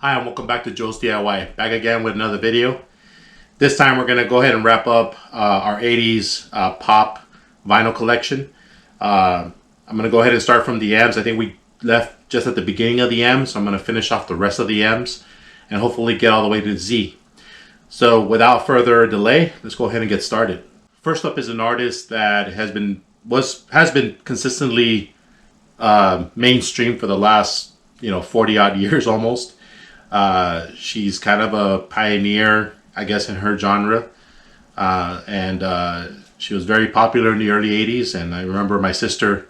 Hi and welcome back to Joe's DIY. Back again with another video. This time we're going to go ahead and wrap up our 80s pop vinyl collection. I'm going to go ahead and start from the M's. I think we left just at the beginning of the M, so I'm going to finish off the rest of the M's and hopefully get all the way to the Z. So without further delay, let's go ahead and get started. First up is an artist that has been consistently mainstream for the last 40 odd years almost. She's kind of a pioneer, I guess, in her genre, and she was very popular in the early 80s, and I remember my sister,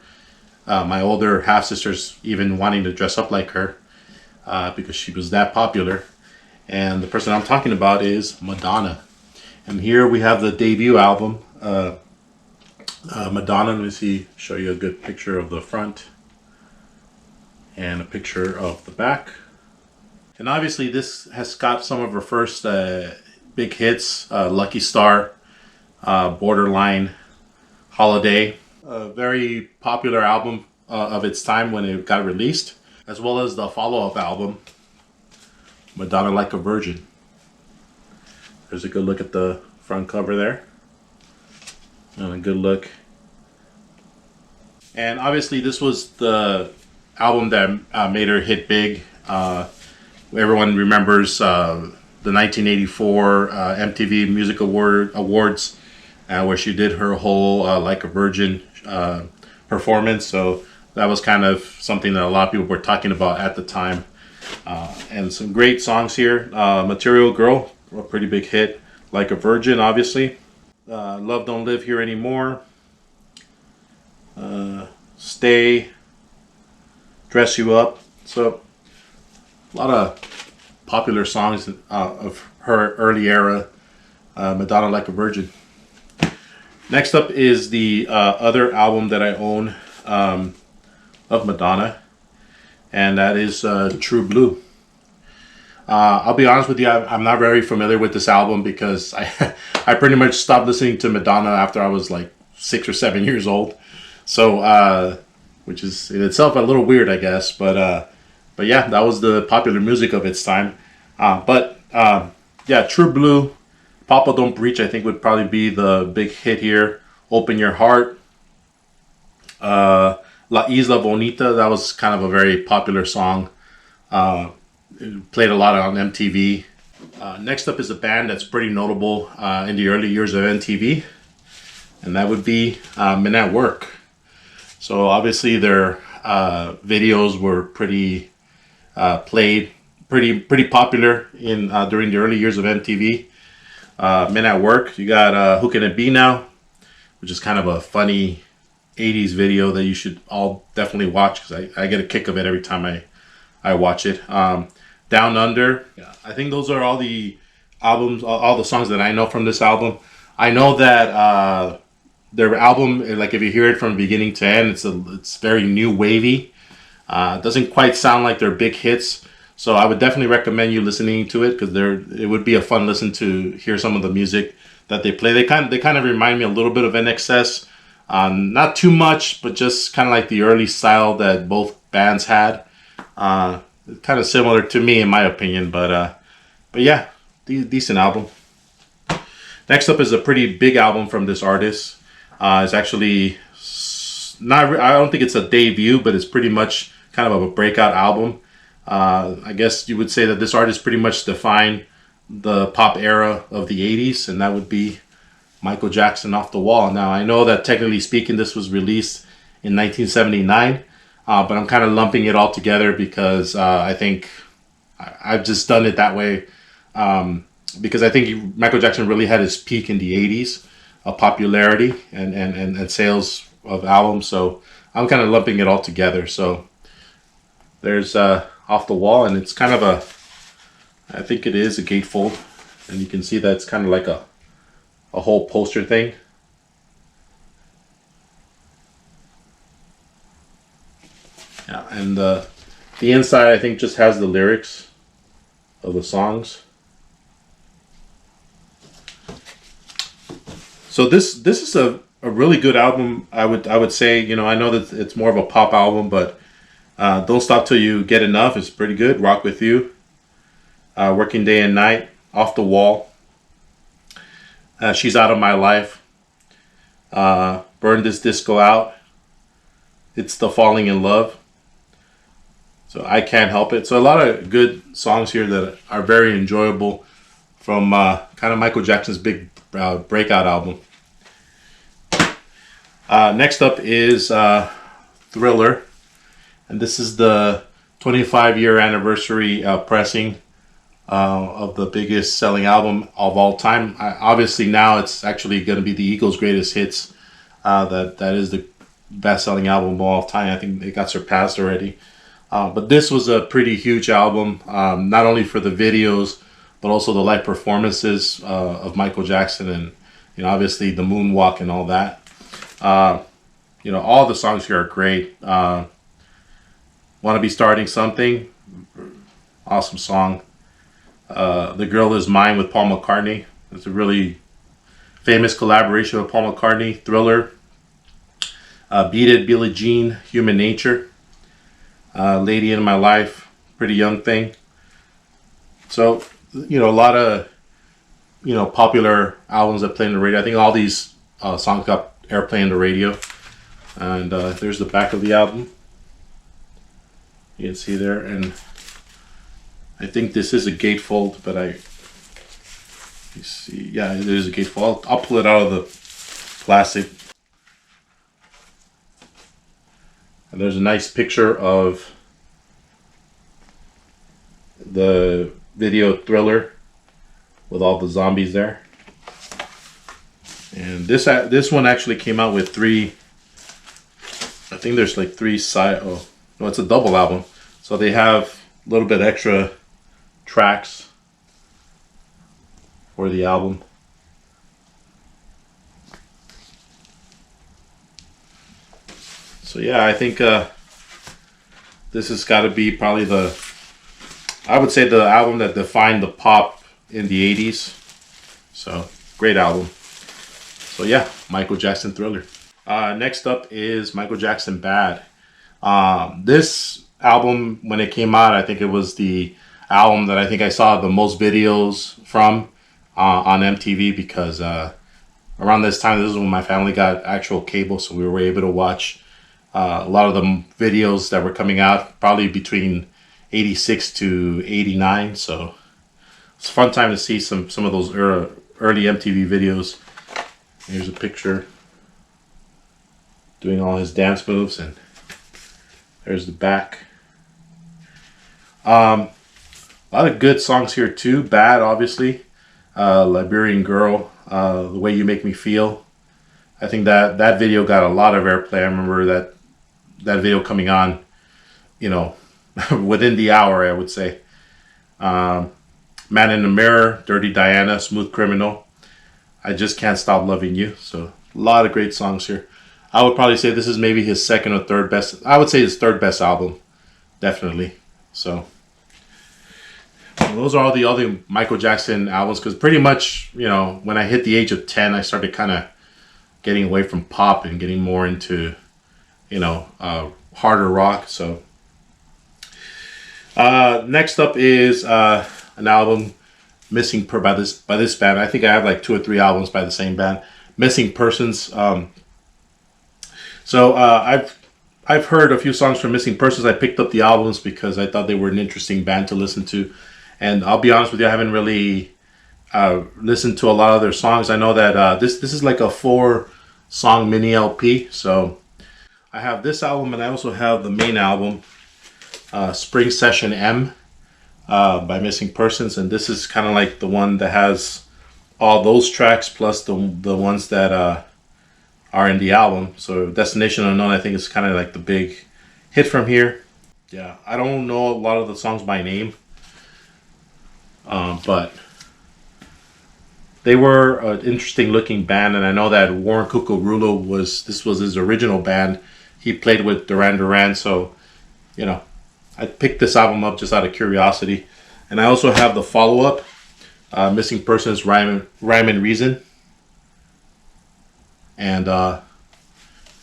my older half-sisters, even wanting to dress up like her because she was that popular. And the person I'm talking about is Madonna. And here we have the debut album, Madonna. Let me show you a good picture of the front and a picture of the back. And obviously this has got some of her first big hits, Lucky Star, Borderline, Holiday. A very popular album of its time when it got released, as well as the follow-up album, Madonna Like a Virgin. There's a good look at the front cover there. And a good look. And obviously this was the album that made her hit big. Everyone remembers the 1984 MTV Music Awards, where she did her whole Like a Virgin performance. So that was kind of something that a lot of people were talking about at the time. And some great songs here. Material Girl, a pretty big hit. Like a Virgin, obviously. Love Don't Live Here Anymore. Stay. Dress You Up. So a lot of popular songs of her early era, Madonna Like a Virgin. Next up is the other album that I own of Madonna, and that is True Blue. I'll be honest with you, I'm not very familiar with this album because I pretty much stopped listening to Madonna after I was like 6 or 7 years old. So, which is in itself a little weird, I guess, but yeah, that was the popular music of its time. Yeah, True Blue, Papa Don't Preach, I think would probably be the big hit here. Open Your Heart, La Isla Bonita, that was kind of a very popular song. It played a lot on MTV. Next up is a band that's pretty notable in the early years of MTV, and that would be Men at Work. So obviously their videos were pretty played, pretty popular in during the early years of MTV. Men at Work. You got Who Can It Be Now, which is kind of a funny 80s video that you should all definitely watch because I get a kick of it every time I watch it. Down Under. Yeah, I think those are all the albums, all the songs that I know from this album. I know that their album, like if you hear it from beginning to end, it's very new wavy. It doesn't quite sound like their big hits, so I would definitely recommend you listening to it because it would be a fun listen to hear some of the music that they play. They kind of remind me a little bit of NXS, not too much, but just kind of like the early style that both bands had. Kind of similar to me in my opinion, but yeah, decent album. Next up is a pretty big album from this artist. It's actually not. I don't think it's a debut, but it's pretty much kind of a breakout album. I guess you would say that this artist pretty much defined the pop era of the 80s, and that would be Michael Jackson, Off the Wall. Now, I know that technically speaking, this was released in 1979, but I'm kind of lumping it all together because I think I've just done it that way because I think Michael Jackson really had his peak in the 80s of popularity and sales of albums, so I'm kind of lumping it all together. So there's Off the Wall, and it's kind of I think it is a gatefold, and you can see that it's kind of like a whole poster thing. Yeah, and the inside I think just has the lyrics of the songs. So this is a really good album. I would say, I know that it's more of a pop album, but Don't Stop Till You Get Enough is pretty good. Rock With You. Working Day and Night, Off the Wall, She's Out of My Life, Burn This Disco Out, It's the Falling in Love. So I Can't Help It. So a lot of good songs here that are very enjoyable from kind of Michael Jackson's big breakout album. Next up is Thriller. And this is the 25-year anniversary pressing of the biggest selling album of all time. Obviously now it's actually going to be the Eagles' greatest hits. That is the best-selling album of all time. I think it got surpassed already. But this was a pretty huge album, not only for the videos, but also the live performances of Michael Jackson and, obviously the moonwalk and all that. All the songs here are great. Want to Be Starting Something, awesome song. The Girl Is Mine with Paul McCartney. It's a really famous collaboration with Paul McCartney. Thriller. Beat It, Billie Jean, Human Nature. Lady in My Life, Pretty Young Thing. So, a lot of, popular albums that play on the radio. I think all these songs got airplay on the radio. And there's the back of the album. You can see there. And I think this is a gatefold, but you see, yeah, it is a gatefold. I'll pull it out of the plastic. And there's a nice picture of the video Thriller with all the zombies there. And this one actually came out with three. I think there's like three side. Oh no, it's a double album. So they have a little bit extra tracks for the album. So yeah, I think this has got to be probably I would say the album that defined the pop in the 80s. So great album. So yeah, Michael Jackson Thriller. Next up is Michael Jackson Bad. This album, when it came out, I think it was the album that I think I saw the most videos from on MTV because around this time, this is when my family got actual cable, so we were able to watch a lot of the videos that were coming out, probably between 86 to 89. So it's a fun time to see some of those early MTV videos. Here's a picture doing all his dance moves, and there's the back. A lot of good songs here too. Bad, obviously. Liberian Girl, The Way You Make Me Feel. I think that video got a lot of airplay. I remember that video coming on, within the hour, I would say. Man in the Mirror, Dirty Diana, Smooth Criminal, I Just Can't Stop Loving You. So a lot of great songs here. I would probably say this is maybe his second or third best. I would say his third best album, definitely. So those are all the other Michael Jackson albums, because pretty much, when I hit the age of 10, I started kind of getting away from pop and getting more into, harder rock. So next up is an album, Missing by this band. I think I have like 2 or 3 albums by the same band, Missing Persons. So I've heard a few songs from Missing Persons. I picked up the albums because I thought they were an interesting band to listen to. And I'll be honest with you, I haven't really listened to a lot of their songs. I know that this is like a 4-song mini LP. So I have this album, and I also have the main album, Spring Session M by Missing Persons. And this is kind of like the one that has all those tracks plus the ones that are in the album. So Destination Unknown, I think, is kind of like the big hit from here. Yeah, I don't know a lot of the songs by name. But they were an interesting looking band, and I know that Warren Cucurullo was his original band. He played with Duran Duran, so I picked this album up just out of curiosity. And I also have the follow-up, Missing Persons, Rhyme and Reason. And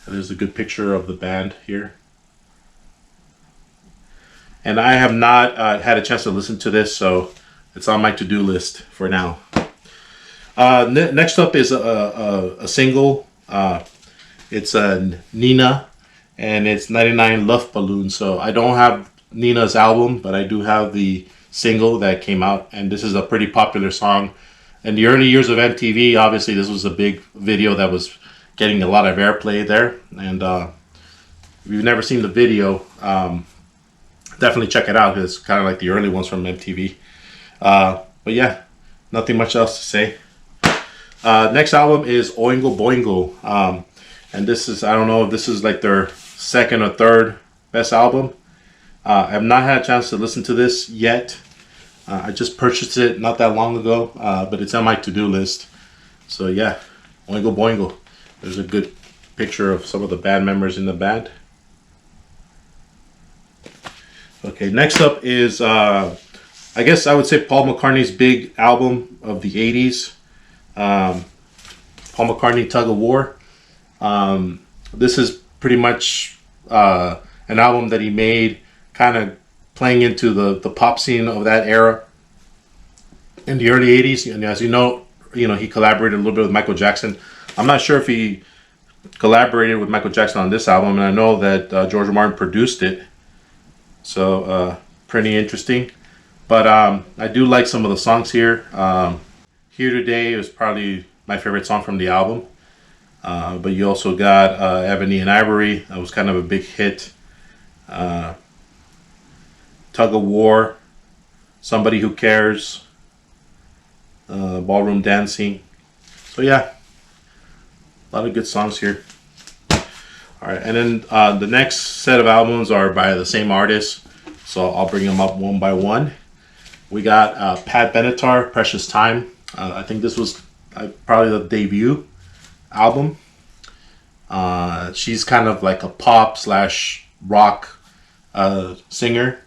there's a good picture of the band here. And I have not had a chance to listen to this, so It's on my to-do list for now. Next up is a single. It's a Nina, and it's 99 Love Balloon. So I don't have Nina's album, but I do have the single that came out, and this is a pretty popular song. In the early years of MTV, obviously this was a big video that was getting a lot of airplay there. And if you've never seen the video, definitely check it out. It's kind of like the early ones from MTV. But yeah, nothing much else to say. Next album is Oingo Boingo. And this is, I don't know if this is like their second or third best album. I have not had a chance to listen to this yet. I just purchased it not that long ago, but it's on my to-do list. So yeah, Oingo Boingo. There's a good picture of some of the band members in the band. Okay, next up is, I guess I would say Paul McCartney's big album of the 80s. Paul McCartney, Tug of War. This is pretty much an album that he made kind of playing into the pop scene of that era in the early 80s. And as you know, he collaborated a little bit with Michael Jackson. I'm not sure if he collaborated with Michael Jackson on this album, and I know that George Martin produced it. So pretty interesting. But I do like some of the songs here. Here Today is probably my favorite song from the album. But you also got Ebony and Ivory. That was kind of a big hit. Tug of War, Somebody Who Cares, Ballroom Dancing. So yeah, a lot of good songs here. All right, and then the next set of albums are by the same artist, so I'll bring them up one by one. We got Pat Benatar, Precious Time. I think this was probably the debut album. She's kind of like a pop / rock singer,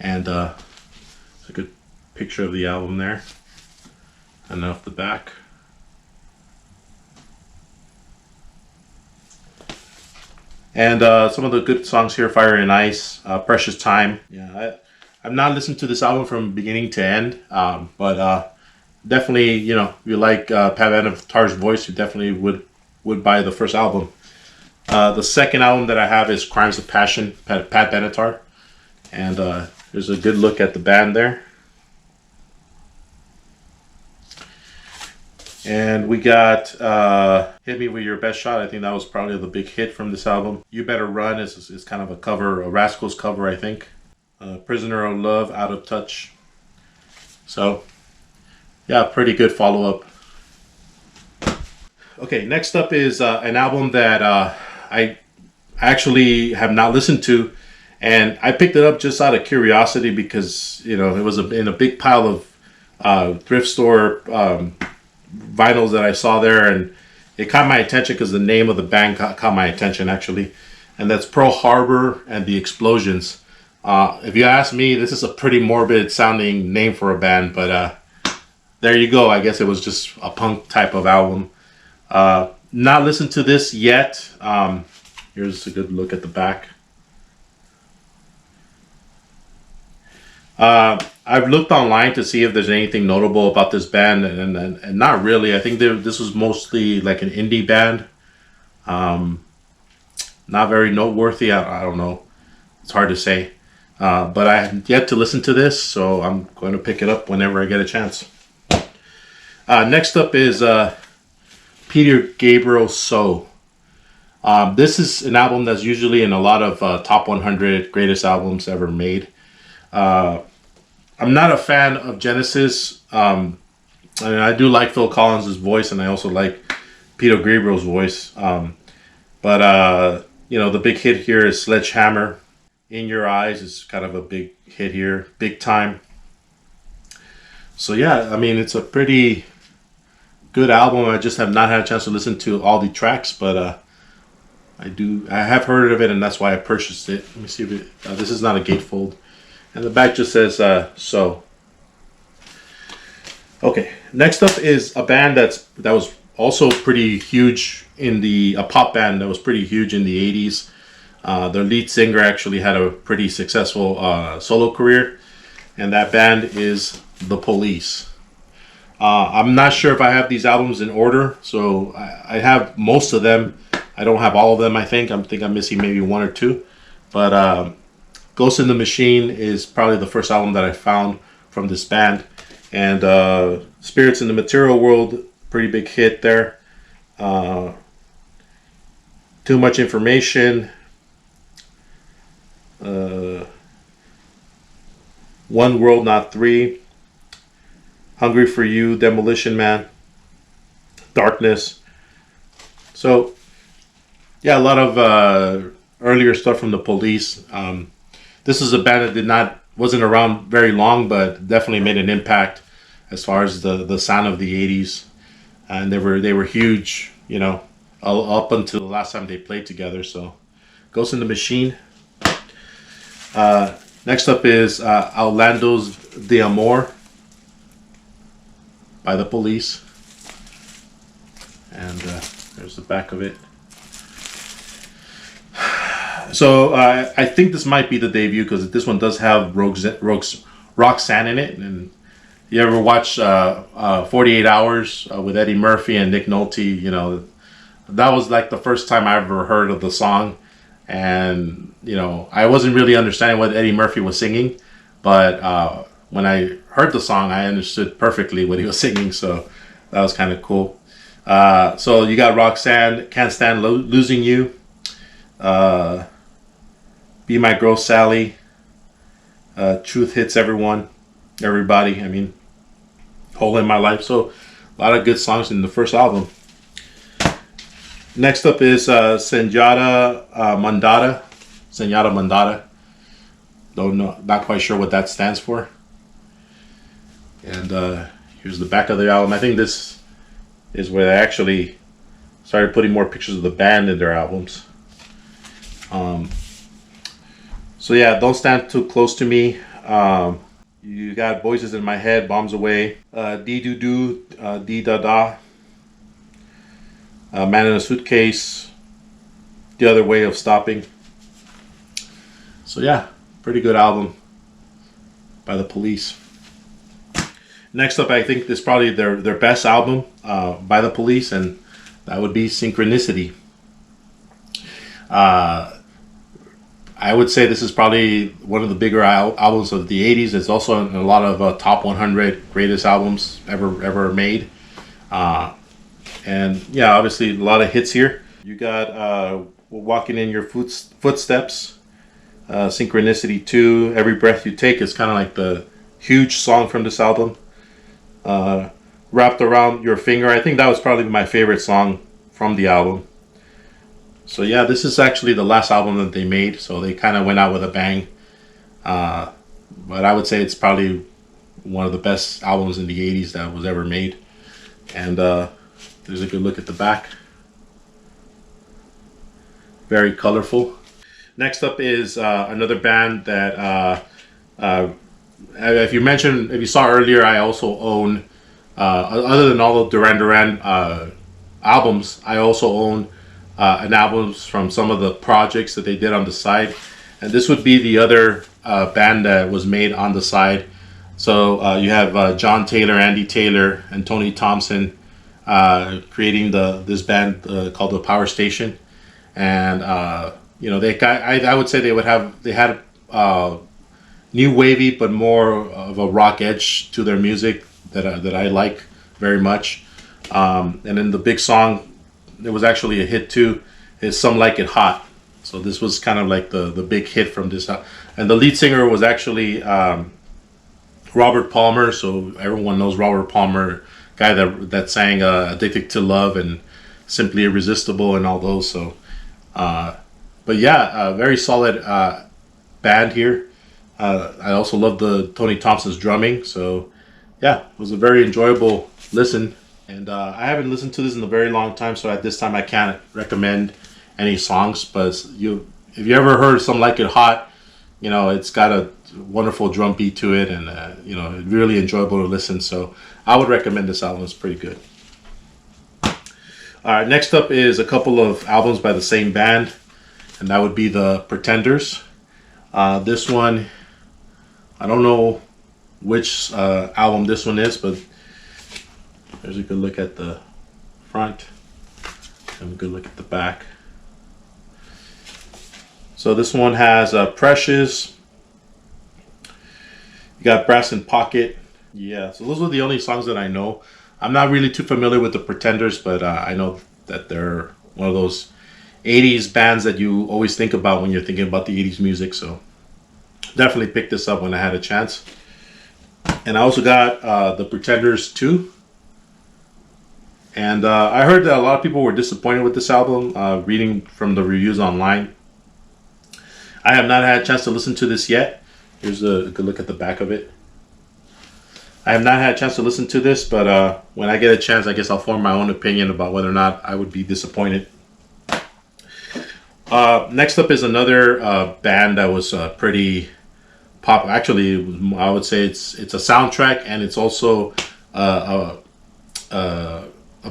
and it's a good picture of the album there, and off the back. And some of the good songs here: Fire and Ice, Precious Time. Yeah, I've not listened to this album from beginning to end, but definitely, if you like Pat Benatar's voice, you definitely would buy the first album. The second album that I have is Crimes of Passion, Pat Benatar. And there's a good look at the band there. And we got Hit Me With Your Best Shot. I think that was probably the big hit from this album. You Better Run is kind of a cover, a Rascals cover, I think. Prisoner of Love, Out of Touch. So, yeah, pretty good follow-up. Okay, next up is an album that I actually have not listened to, and I picked it up just out of curiosity because it was in a big pile of thrift store vinyls that I saw there, and it caught my attention because the name of the band caught my attention actually, and that's Pearl Harbor and the Explosions. If you ask me, this is a pretty morbid sounding name for a band, but there you go. I guess it was just a punk type of album. Not listened to this yet. Here's a good look at the back. I've looked online to see if there's anything notable about this band, and not really. I think this was mostly like an indie band. Not very noteworthy. I don't know. It's hard to say. But I have yet to listen to this, so I'm going to pick it up whenever I get a chance. Next up is Peter Gabriel's So. This is an album that's usually in a lot of top 100 greatest albums ever made. I'm not a fan of Genesis. I do like Phil Collins' voice, and I also like Peter Gabriel's voice. But the big hit here is Sledgehammer. In Your Eyes is kind of a big hit here, big time. So yeah, I mean, it's a pretty good album. I just have not had a chance to listen to all the tracks, but I have heard of it, and that's why I purchased it. Let me see if this is not a gatefold, and the back just says So. Okay, next up is a band that was also pretty huge a pop band that was pretty huge in the 80s. Their lead singer actually had a pretty successful solo career, and that band is The Police. I'm not sure if I have these albums in order, so I have most of them. I don't have all of them. I think I'm missing maybe one or two, but Ghost in the Machine is probably the first album that I found from this band, and Spirits in the Material World, pretty big hit there. Too Much Information. One World Not Three. Hungry for You, Demolition Man, Darkness. So, yeah, a lot of earlier stuff from The Police. This is a band that wasn't around very long, but definitely made an impact as far as the sound of the '80s, and they were huge, you know, up until the last time they played together. So, Ghost in the Machine. Next up is Outlandos de Amor by The Police, and there's the back of it. So I think this might be the debut because this one does have Roxanne in it. And you ever watch 48 Hours with Eddie Murphy and Nick Nolte? You know, that was like the first time I ever heard of the song, and you know, I wasn't really understanding what Eddie Murphy was singing, but when I heard the song, I understood perfectly what he was singing, so that was kind of cool. So you got Roxanne, Can't Stand Losing You, Be My Girl Sally, Truth Hits Everybody, I mean, Hole in My Life. So a lot of good songs in the first album. Next up is Senjata Mandata. Senjata Mandata. Don't know, not quite sure what that stands for. And here's the back of the album. I think this is where they actually started putting more pictures of the band in their albums. So yeah, Don't Stand Too Close to Me. You got Voices in My Head, Bombs Away, Dee Doo Doo, Dee Da Da, Man in a Suitcase, The Other Way of Stopping. So yeah, pretty good album by The Police. Next up, I think this is probably their best album by The Police, and that would be Synchronicity. I would say this is probably one of the bigger albums of the 80s. It's also in a lot of top 100 greatest albums ever made. And yeah, obviously a lot of hits here. You got Walking in Your Footsteps, Synchronicity 2, Every Breath You Take is kind of like the huge song from this album. Wrapped Around Your Finger, I think that was probably my favorite song from the album. So yeah, this is actually the last album that they made, so they kind of went out with a bang. But I would say it's probably one of the best albums in the 80s that was ever made. And there's a good look at the back. Very colorful. Next up is another band that if you saw earlier, I also own, other than all the Duran Duran albums, I also own an albums from some of the projects that they did on the side. And this would be the other band that was made on the side. So you have John Taylor, Andy Taylor, and Tony Thompson creating this band called the Power Station. And you know, I would say they had new wavy but more of a rock edge to their music that I like very much. And then the big song, it was actually a hit too, is Some Like It Hot. So this was kind of like the big hit from this. And the lead singer was actually Robert Palmer. So everyone knows Robert Palmer, guy that sang Addicted to Love and Simply Irresistible and all those. So, but yeah, very solid band here. I also love the Tony Thompson's drumming. So yeah, it was a very enjoyable listen. And I haven't listened to this in a very long time, so at this time I can't recommend any songs. But if you ever heard Some Like It Hot, you know, it's got a wonderful drum beat to it, and you know, really enjoyable to listen. So I would recommend this album. It's pretty good. All right, next up is a couple of albums by the same band, and that would be the Pretenders. This one, I don't know which album this one is, but there's a good look at the front and a good look at the back. So this one has Precious. You got Brass in Pocket. Yeah, so those are the only songs that I know. I'm not really too familiar with the Pretenders, but I know that they're one of those 80s bands that you always think about when you're thinking about the 80s music. So definitely picked this up when I had a chance. And I also got the Pretenders 2. And I heard that a lot of people were disappointed with this album, reading from the reviews online. I have not had a chance to listen to this yet. Here's a good look at the back of it. I have not had a chance to listen to this, but when I get a chance, I guess I'll form my own opinion about whether or not I would be disappointed. Next up is another band that was pretty pop. Actually, I would say it's a soundtrack, and it's also a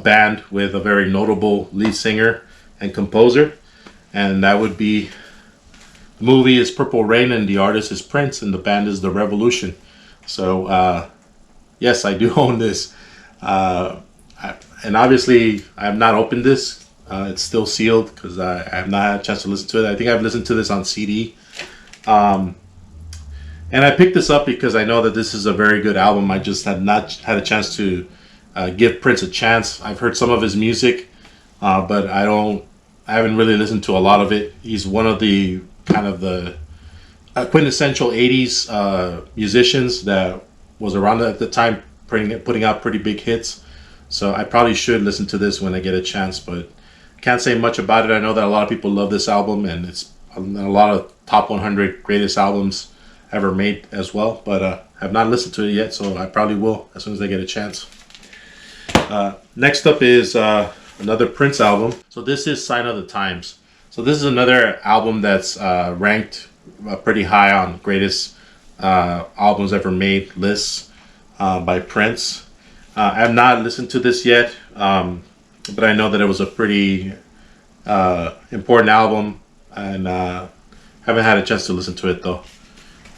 band with a very notable lead singer and composer, and that would be, the movie is Purple Rain, and the artist is Prince, and the band is The Revolution. So yes, I do own this, and obviously I have not opened this. It's still sealed because I have not had a chance to listen to it. I think I've listened to this on CD. And I picked this up because I know that this is a very good album. I just had not had a chance to give Prince a chance. I've heard some of his music, but I haven't really listened to a lot of it. He's one of the kind of the quintessential 80s musicians that was around at the time, putting out pretty big hits. So I probably should listen to this when I get a chance, but can't say much about it. I know that a lot of people love this album, and it's a lot of top 100 greatest albums ever made as well, but have not listened to it yet, so I probably will as soon as I get a chance. Next up is another Prince album. So this is Sign of the Times. So this is another album that's ranked pretty high on greatest albums ever made lists by Prince. I have not listened to this yet, but I know that it was a pretty important album, and haven't had a chance to listen to it though.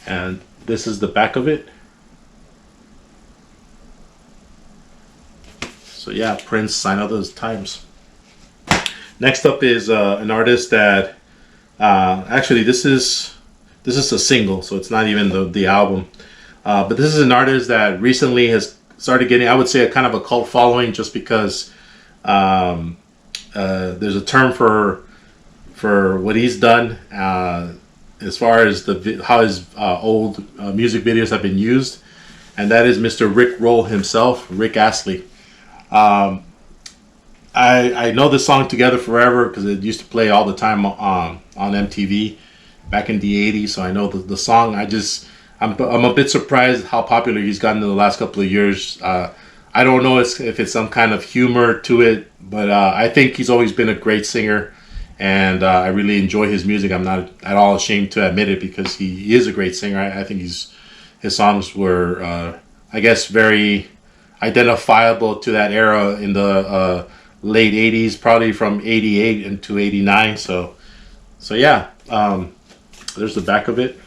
And this is the back of it. So yeah, Prince, Sign of the Times. Next up is an artist that actually this is a single, so it's not even the album. But this is an artist that recently has started getting, I would say, a kind of a cult following, just because there's a term for what he's done as far as how his old music videos have been used, and that is Mr. Rick Roll himself, Rick Astley. I know this song Together Forever because it used to play all the time on MTV back in the 80s, so I know the song. I'm a bit surprised how popular he's gotten in the last couple of years. I don't know if it's some kind of humor to it, but I think he's always been a great singer, and I really enjoy his music. I'm not at all ashamed to admit it because he is a great singer. I think his songs were, I guess, very identifiable to that era in the late 80s, probably from 88 into 89. So yeah, there's the back of it.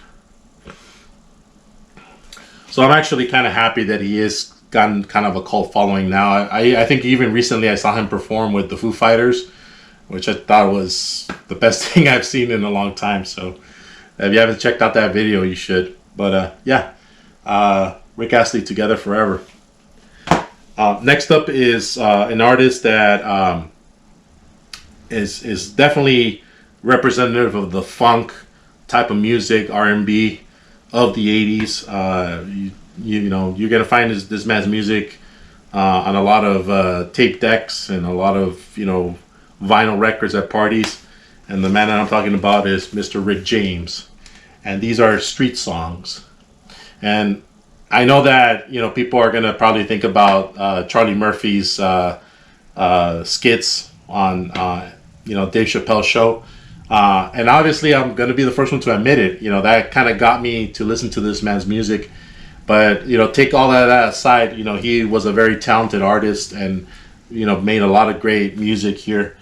So I'm actually kind of happy that he is gotten kind of a cult following now. I think even recently I saw him perform with the Foo Fighters, which I thought was the best thing I've seen in a long time. So if you haven't checked out that video, you should. But yeah, Rick Astley, Together Forever. Next up is an artist that is definitely representative of the funk type of music, R&B of the 80s. You know, you're gonna find this man's music on a lot of tape decks and a lot of vinyl records at parties. And the man that I'm talking about is Mr. Rick James, and these are street songs. And I know that people are gonna probably think about Charlie Murphy's skits on Dave Chappelle's show, and obviously I'm gonna be the first one to admit it. That kind of got me to listen to this man's music. But take all that aside, he was a very talented artist and made a lot of great music here.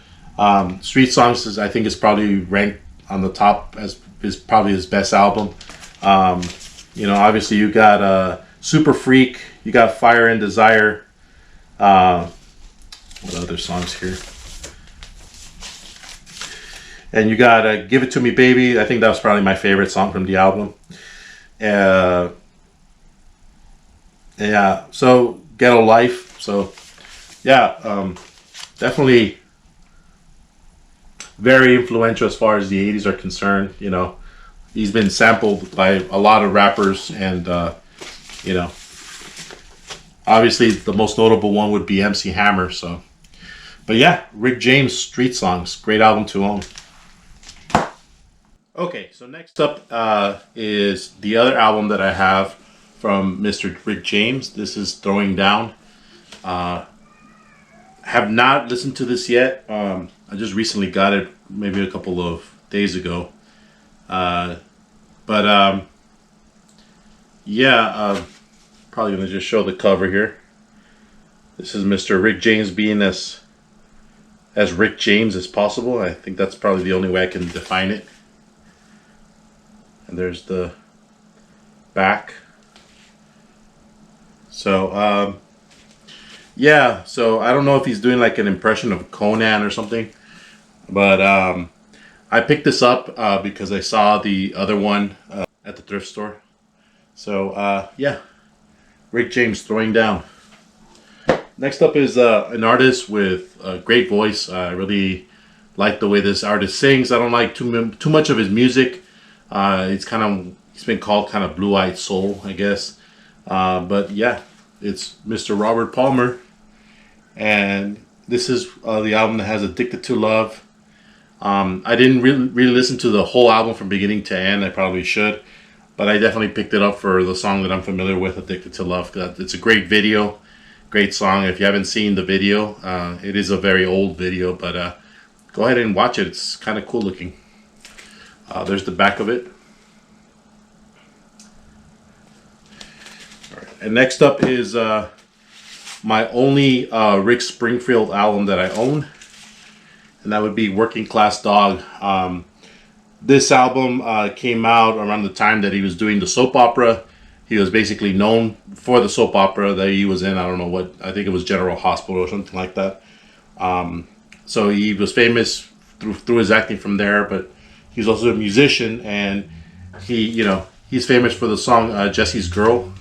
Street Songs I think is probably ranked on the top as is probably his best album. Obviously you got Super Freak. You got Fire and Desire. What other songs here? And you got Give It To Me Baby. I think that was probably my favorite song from the album. Yeah, so Ghetto Life. So yeah, definitely very influential as far as the 80s are concerned. You know, he's been sampled by a lot of rappers, and you know, obviously the most notable one would be MC Hammer. So, but yeah, Rick James, Street Songs, great album to own. Okay, so next up is the other album that I have from Mr. Rick James. This is Throwing Down. Have not listened to this yet. I just recently got it, maybe a couple of days ago. But yeah, probably gonna just show the cover here. This is Mr. Rick James being as Rick James as possible. I think that's probably the only way I can define it. And there's the back. So yeah, so I don't know if he's doing like an impression of Conan or something, but I picked this up because I saw the other one at the thrift store. So yeah, Rick James, Throwing Down. Next up is an artist with a great voice. I really like the way this artist sings. I don't like too much of his music. He's been called kind of blue-eyed soul, I guess. But yeah, it's Mr. Robert Palmer, and this is the album that has Addicted to Love. I didn't really listen to the whole album from beginning to end. I probably should, but I definitely picked it up for the song that I'm familiar with, Addicted to Love. It's a great video, great song. If you haven't seen the video, it is a very old video, but go ahead and watch it. It's kind of cool looking. There's the back of it. All right. And next up is my only Rick Springfield album that I own, and that would be Working Class Dog. This album came out around the time that he was doing the soap opera. He was basically known for the soap opera that he was in. I don't know what, I think it was General Hospital or something like that. So he was famous through his acting from there, but he's also a musician, and he's famous for the song Jesse's Girl.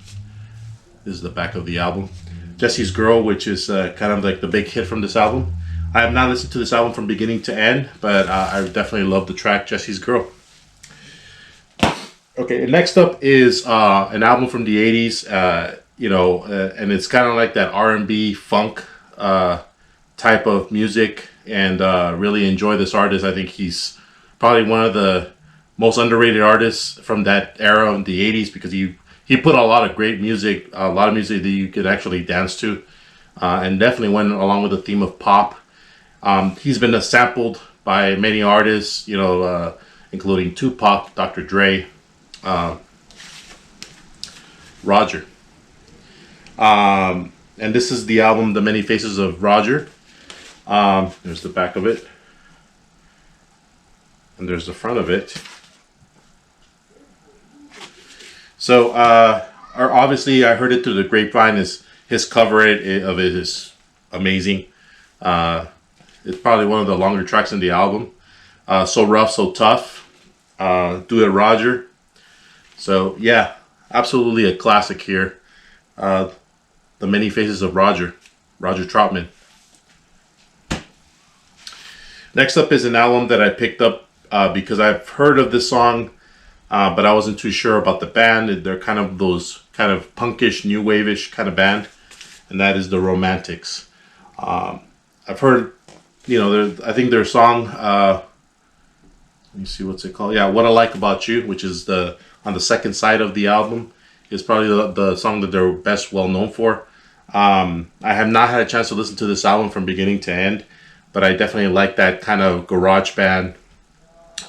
This is the back of the album. Jesse's Girl, which is kind of like the big hit from this album. I have not listened to this album from beginning to end, but I definitely love the track Jesse's Girl. Okay, and next up is an album from the 80s, and it's kind of like that R&B funk type of music, and really enjoy this artist. I think he's probably one of the most underrated artists from that era in the 80s, because he put a lot of great music, a lot of music that you could actually dance to, and definitely went along with the theme of pop. He's been sampled by many artists, including Tupac, Dr. Dre, Roger. And this is the album, The Many Faces of Roger. There's the back of it. And there's the front of it. So, obviously, I heard it through the grapevine. His cover of it is amazing. It's probably one of the longer tracks in the album. So Rough, So Tough. Do It, Roger. So, yeah, absolutely a classic here. The Many Faces of Roger Troutman. Next up is an album that I picked up because I've heard of this song, but I wasn't too sure about the band. They're kind of those kind of punkish, new wave-ish kind of band, and that is the Romantics. I've heard, I think their song, let me see, what's it called? Yeah, What I Like About You, which is on the second side of the album, is probably the song that they're best well known for. I have not had a chance to listen to this album from beginning to end, but I definitely like that kind of garage band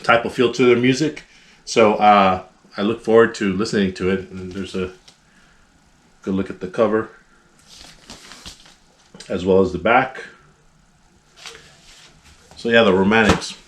type of feel to their music. So I look forward to listening to it. And there's a good look at the cover, as well as the back. So yeah, the Romantics.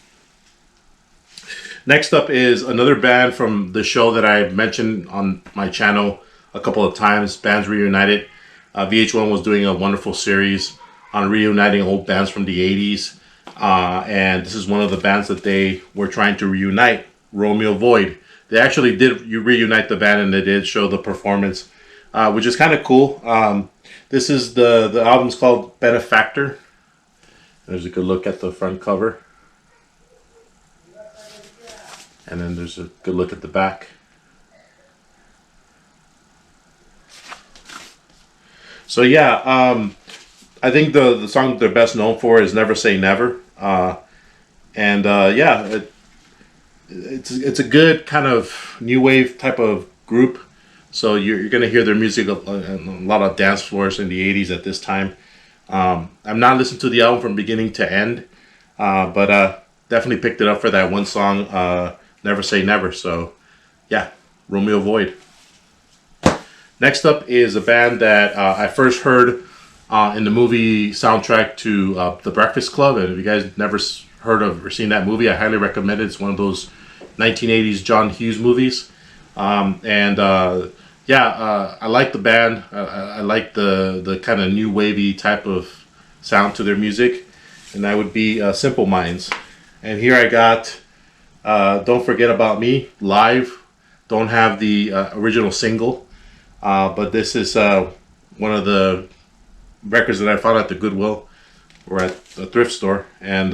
Next up is another band from the show that I mentioned on my channel a couple of times. Bands reunited. VH1 was doing a wonderful series on reuniting old bands from the 80s. And this is one of the bands that they were trying to reunite, Romeo Void. They actually did reunite the band, and they did show the performance, which is kind of cool. This is the album's called Benefactor. There's a good look at the front cover. And then there's a good look at the back. So yeah, I think the song that they're best known for is Never Say Never. Yeah, it's a good kind of new wave type of group. So you're going to hear their music a lot of dance floors in the 80s at this time. I'm not listening to the album from beginning to end, but definitely picked it up for that one song, Never Say Never. So yeah, Romeo Void. Next up is a band that I first heard in the movie soundtrack to The Breakfast Club. And if you guys never heard of or seen that movie, I highly recommend it. It's one of those 1980s John Hughes movies. I like the band. I like the kind of new wavy type of sound to their music. And that would be Simple Minds. And here I got Don't Forget About Me live. Don't have the original single. But this is one of the records that I found at the Goodwill or at a thrift store. And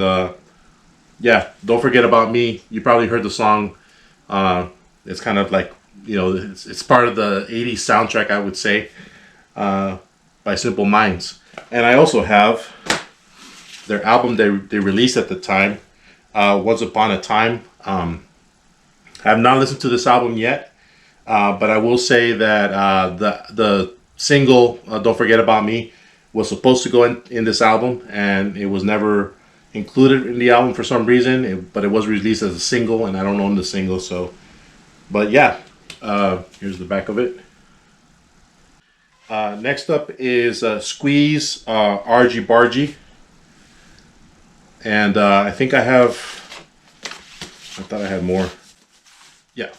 Don't Forget About Me. You probably heard the song. It's kind of like, it's part of the 80s soundtrack, I would say, by Simple Minds. And I also have their album they released at the time, Once Upon a Time. I have not listened to this album yet. But I will say that the single "Don't Forget About Me" was supposed to go in this album, and it was never included in the album for some reason. But it was released as a single, and I don't own the single. But yeah, here's the back of it. Next up is Squeeze, Argy Bargy, and I think I thought I had more. Yeah.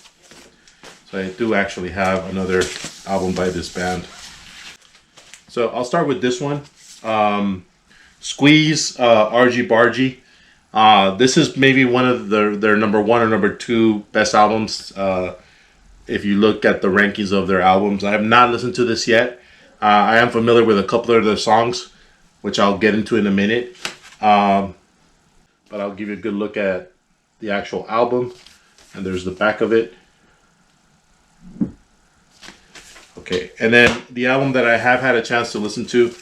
So I do actually have another album by this band. So I'll start with this one. Squeeze, Argy Bargy. This is maybe one of their number one or number two best albums. If you look at the rankings of their albums. I have not listened to this yet. I am familiar with a couple of their songs, which I'll get into in a minute. But I'll give you a good look at the actual album. And there's the back of it. Okay, and then the album that I have had a chance to listen to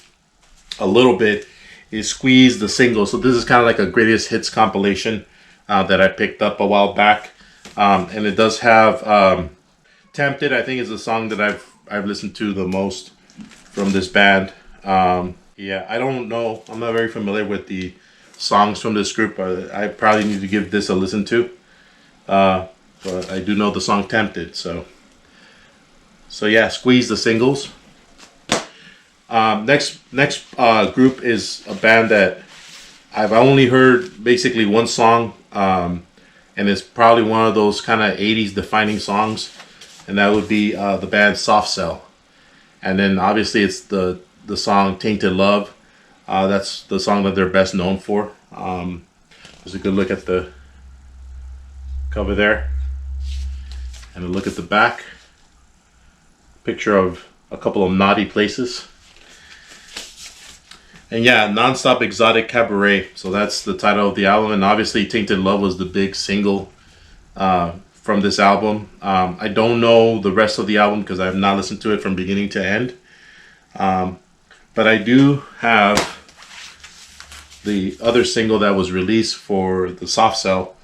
a little bit is Squeeze, the single. So this is kind of like a greatest hits compilation that I picked up a while back. And it does have Tempted, I think, is the song that I've listened to the most from this band. I don't know. I'm not very familiar with the songs from this group. I probably need to give this a listen to. But I do know the song Tempted, So yeah, Squeeze, the singles. Next group is a band that I've only heard basically one song, and it's probably one of those kind of 80s defining songs, and that would be the band Soft Cell. And then obviously it's the song Tainted Love. That's the song that they're best known for. There's a good look at the cover there, and a look at the back. Picture of a couple of naughty places. And yeah, Nonstop Exotic Cabaret. So that's the title of the album. And obviously Tainted Love was the big single from this album. I don't know the rest of the album because I have not listened to it from beginning to end. But I do have the other single that was released for the Soft Cell.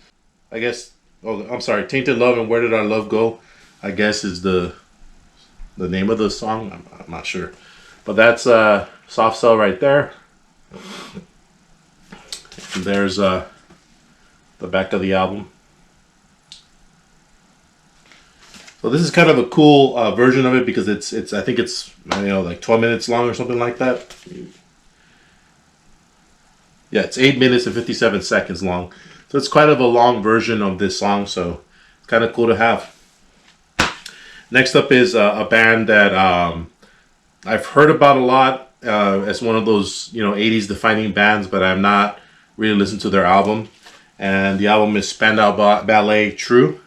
I guess, Tainted Love and Where Did Our Love Go, I guess is the name of the song. I'm not sure. But that's Soft Cell right there. And there's the back of the album. So this is kind of a cool version of it because it's I think it's like 12 minutes long or something like that. Yeah, it's 8 minutes and 57 seconds long. So it's quite of a long version of this song, so it's kind of cool to have. Next up is a band that I've heard about a lot as one of those 80s defining bands, but I've not really listened to their album. And the album is Spandau Ballet True.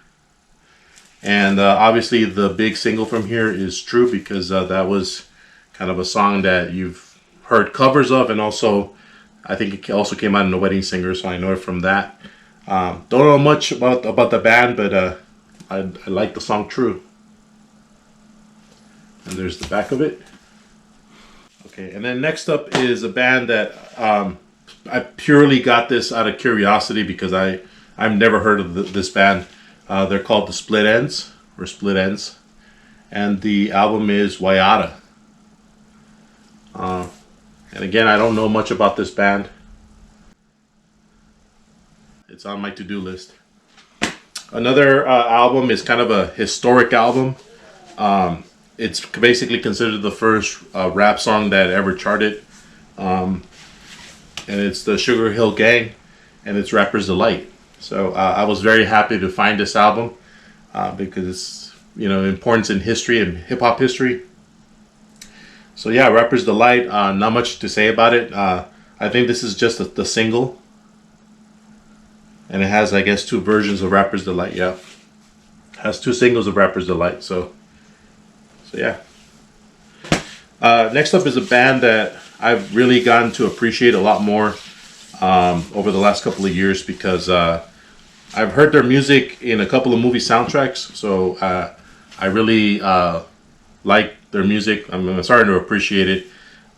And obviously the big single from here is True, because that was kind of a song that you've heard covers of, and also I think it also came out in The Wedding Singer, so I know it from that. Don't know much about the band, but I like the song True. And there's the back of it. Okay, and then next up is a band that I purely got this out of curiosity, because I've never heard of this band. They're called the Split Ends, or Split Ends, and the album is Wayada. And again, I don't know much about this band. It's on my to-do list. Another album is kind of a historic album. It's basically considered the first rap song that ever charted. And it's the Sugar Hill Gang, and it's Rapper's Delight. So I was very happy to find this album because it's importance in history and hip hop history. So yeah, Rapper's Delight. Not much to say about it. I think this is just the single, and it has, I guess, two versions of Rapper's Delight. Yeah, it has two singles of Rapper's Delight. So yeah. Next up is a band that I've really gotten to appreciate a lot more over the last couple of years, because I've heard their music in a couple of movie soundtracks. So I really like their music. I'm starting to appreciate it.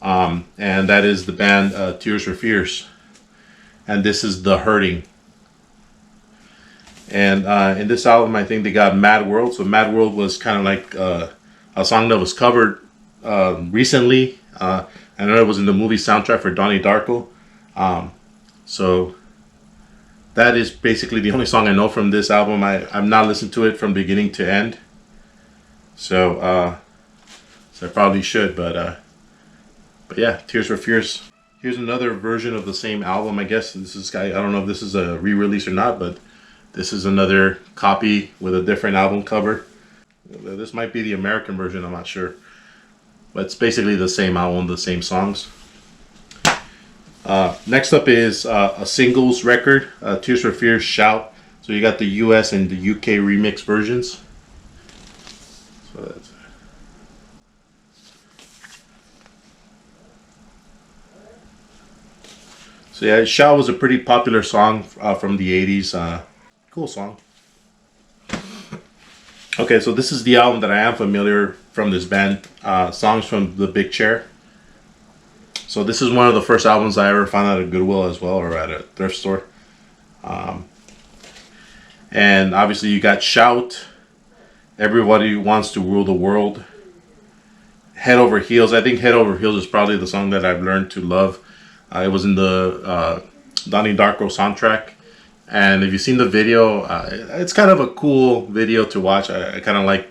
And that is the band Tears for Fears. And this is The Hurting. And in this album, I think they got Mad World. So Mad World was kind of like a song that was covered recently. I know it was in the movie soundtrack for Donnie Darko. So that is basically the only song I know from this album. I've not listened to it from beginning to end. So I probably should, but yeah, Tears for Fears. Here's another version of the same album. I guess I don't know if this is a re-release or not, but this is another copy with a different album cover. This might be the American version, I'm not sure. But it's basically the same album, the same songs. Next up is a singles record, Tears for Fears Shout. So you got the US and the UK remix versions. So yeah, Shout was a pretty popular song from the 80s. Cool song. Okay, so this is the album that I am familiar from this band. Songs from The Big Chair. So this is one of the first albums I ever found out at Goodwill as well, or at a thrift store. And obviously you got Shout, Everybody Wants to Rule the World, Head Over Heels. I think Head Over Heels is probably the song that I've learned to love. It was in the Donnie Darko soundtrack. And if you've seen the video, it's kind of a cool video to watch. I kind of like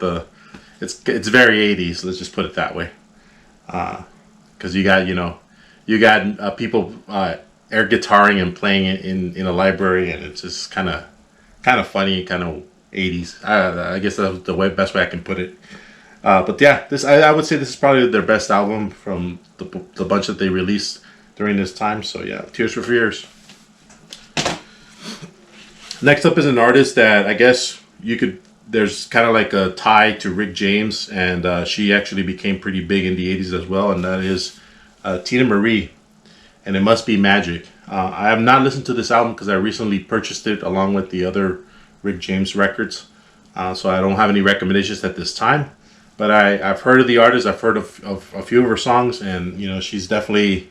it's very 80s, let's just put it that way. Because you got people air guitaring and playing it in a library, and it's just kind of funny, kind of 80s. I guess that's the best way I can put it. But yeah, I would say this is probably their best album from the bunch that they released during this time. So yeah, Tears for Fears. Next up is an artist that I guess there's kind of like a tie to Rick James, and she actually became pretty big in the 80s as well, and that is Tina Marie, and It Must Be Magic. I have not listened to this album because I recently purchased it along with the other Rick James records, so I don't have any recommendations at this time, but I've heard of the artist. I've heard of a few of her songs, and she's definitely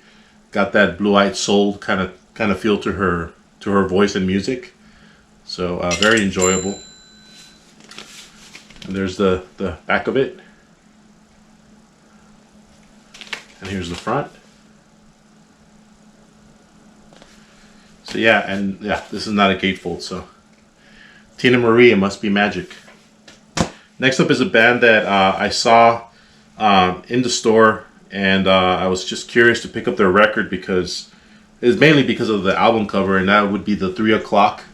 got that blue-eyed soul kind of feel to her voice and music. So very enjoyable. And there's the back of it. And here's the front. So yeah, this is not a gatefold. So Tina Marie, It Must Be Magic. Next up is a band that I saw in the store, and I was just curious to pick up their record because it's mainly because of the album cover, and that would be the 3 O'Clock.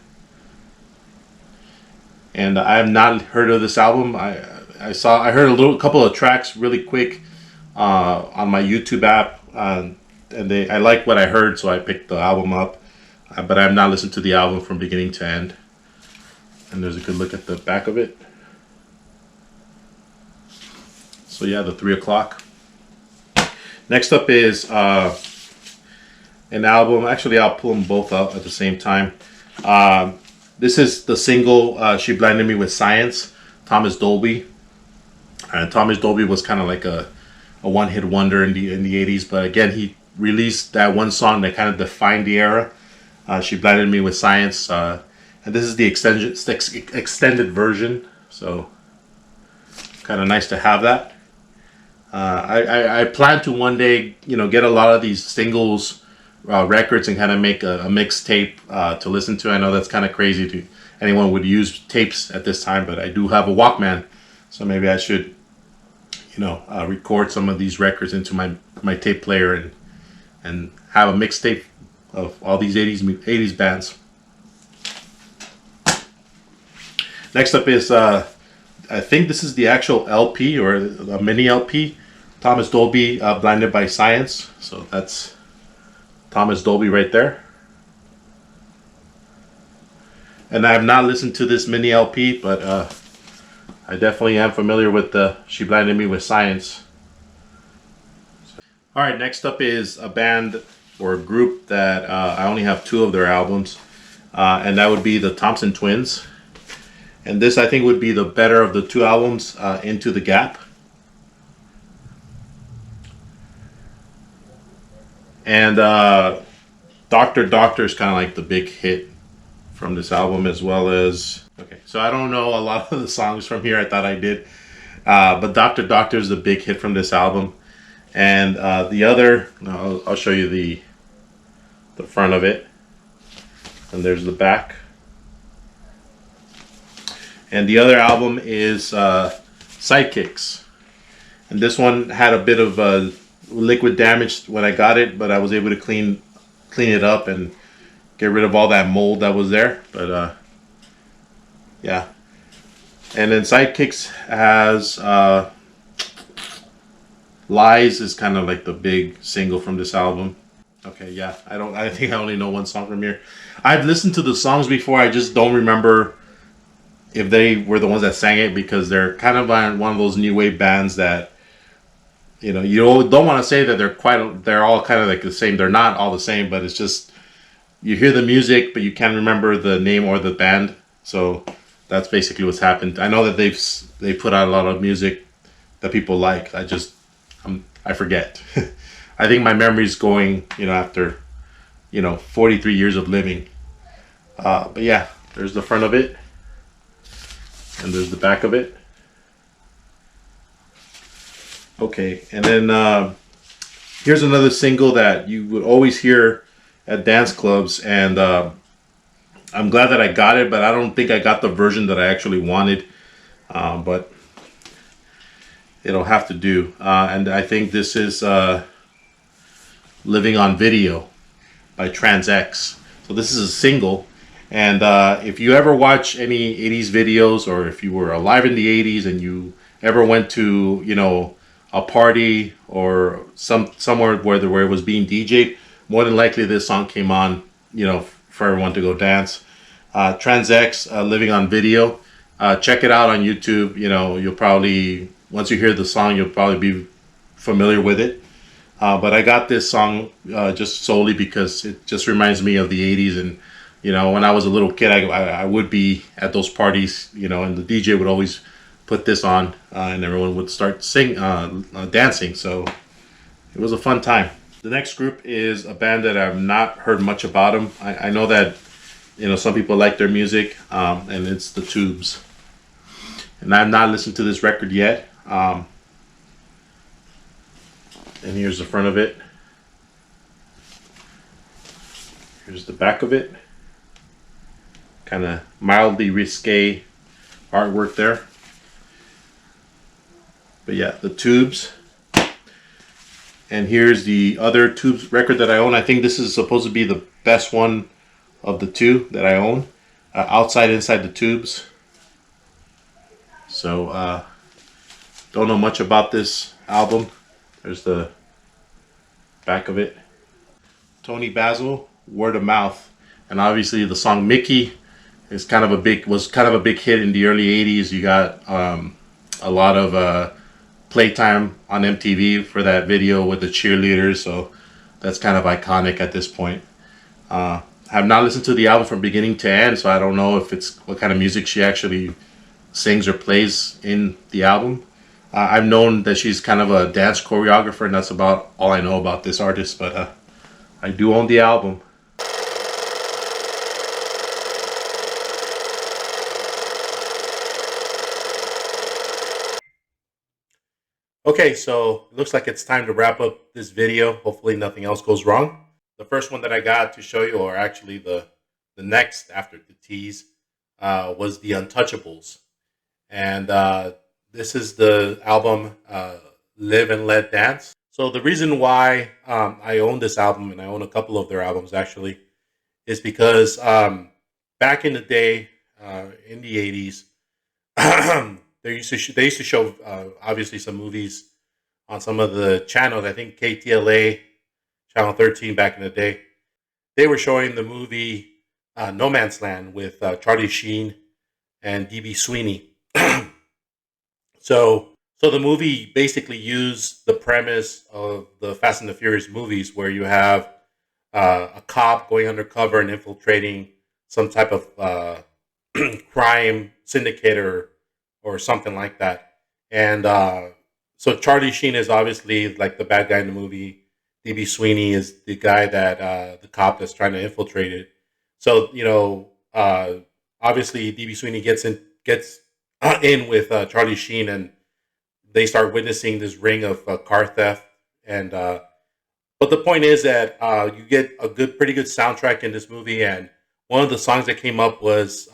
And I have not heard of this album. I heard a couple of tracks really quick on my YouTube app, and I liked what I heard, so I picked the album up. But I have not listened to the album from beginning to end. And there's a good look at the back of it. So yeah, the 3 o'clock. Next up is an album. Actually, I'll pull them both up at the same time. This is the single "She Blinded Me with Science," Thomas Dolby. And Thomas Dolby was kind of like a one-hit wonder in the 80s, but again, he released that one song that kind of defined the era. "She Blinded Me with Science," and this is the extended version. So kind of nice to have that. I plan to one day, get a lot of these singles records and kind of make a mixtape to listen to. I know that's kind of crazy to anyone would use tapes at this time, but I do have a Walkman, so maybe I should, record some of these records into my tape player and have a mixtape of all these 80s bands. Next up is I think this is the actual LP or a mini LP, Thomas Dolby, Blinded by Science. So that's Thomas Dolby right there. And I have not listened to this mini LP, but I definitely am familiar with the "She Blinded Me with Science." All right, next up is a band or a group that I only have 2 of their albums, and that would be the Thompson Twins. And this, I think, would be the better of the 2 albums, Into the Gap. And Doctor Doctor is kind of like the big hit from this album, as well as... Okay, so I don't know a lot of the songs from here. I thought I did. But Doctor Doctor is the big hit from this album. And the other... I'll show you the front of it. And there's the back. And the other album is Sidekicks. And this one had a bit of liquid damage when I got it, but I was able to clean it up and get rid of all that mold that was there. But yeah. And then Sidekicks has Lies is kind of like the big single from this album. Okay, yeah. I think I only know one song from here. I've listened to the songs before, I just don't remember if they were the ones that sang it, because they're kind of one of those new wave bands that, you don't want to say that they're all kind of like the same. They're not all the same, but it's just, you hear the music, but you can't remember the name or the band. So that's basically what's happened. I know that they put out a lot of music that people like. I forget. I think my memory's going, after, 43 years of living. But yeah, there's the front of it. And there's the back of it. Okay, and then here's another single that you would always hear at dance clubs, and I'm glad that I got it, but I don't think I got the version that I actually wanted, but it'll have to do. And I think this is Living on Video by Trans X. So this is a single. And if you ever watch any 80s videos, or if you were alive in the 80s and you ever went to, a party or somewhere where it was being DJ'd, more than likely this song came on, for everyone to go dance. Trans X, Living on Video. Check it out on YouTube. You'll probably, once you hear the song, you'll probably be familiar with it. But I got this song just solely because it just reminds me of the 80s, and when I was a little kid, I would be at those parties, and the DJ would always put this on, and everyone would start dancing. So it was a fun time. The next group is a band that I've not heard much about them. I know that, some people like their music, and it's the Tubes. And I've not listened to this record yet. And here's the front of it. Here's the back of it. Kind of mildly risque artwork there. But yeah, the Tubes. And here's the other Tubes record that I own. I think this is supposed to be the best one of the 2 that I own. Outside Inside the Tubes. So Don't know much about this album. There's the back of it. Tony Basil, Word of Mouth, and obviously the song Mickey is kind of a big hit in the early '80s. You got a lot of playtime on MTV for that video with the cheerleaders, so that's kind of iconic at this point. I have not listened to the album from beginning to end, so I don't know if it's what kind of music she actually sings or plays in the album. I've known that she's kind of a dance choreographer, and that's about all I know about this artist, but I do own the album. Okay, so it looks like it's time to wrap up this video. Hopefully nothing else goes wrong. The first one that I got to show you, or actually the next after the tease, was the Untouchables. And this is the album Live and Let Dance. So the reason why I own this album, and I own a couple of their albums actually, is because back in the day, in the '80s, they used to show obviously some movies on some of the channels. I think KTLA, Channel 13 back in the day, they were showing the movie No Man's Land with Charlie Sheen and DB Sweeney. So the movie basically used the premise of the Fast and the Furious movies, where you have a cop going undercover and infiltrating some type of crime syndicate or something like that. And so Charlie Sheen is obviously like the bad guy in the movie. DB Sweeney is the guy that the cop that's trying to infiltrate it. So obviously DB Sweeney gets in with Charlie Sheen, and they start witnessing this ring of car theft. And but the point is that you get a pretty good soundtrack in this movie, and one of the songs that came up was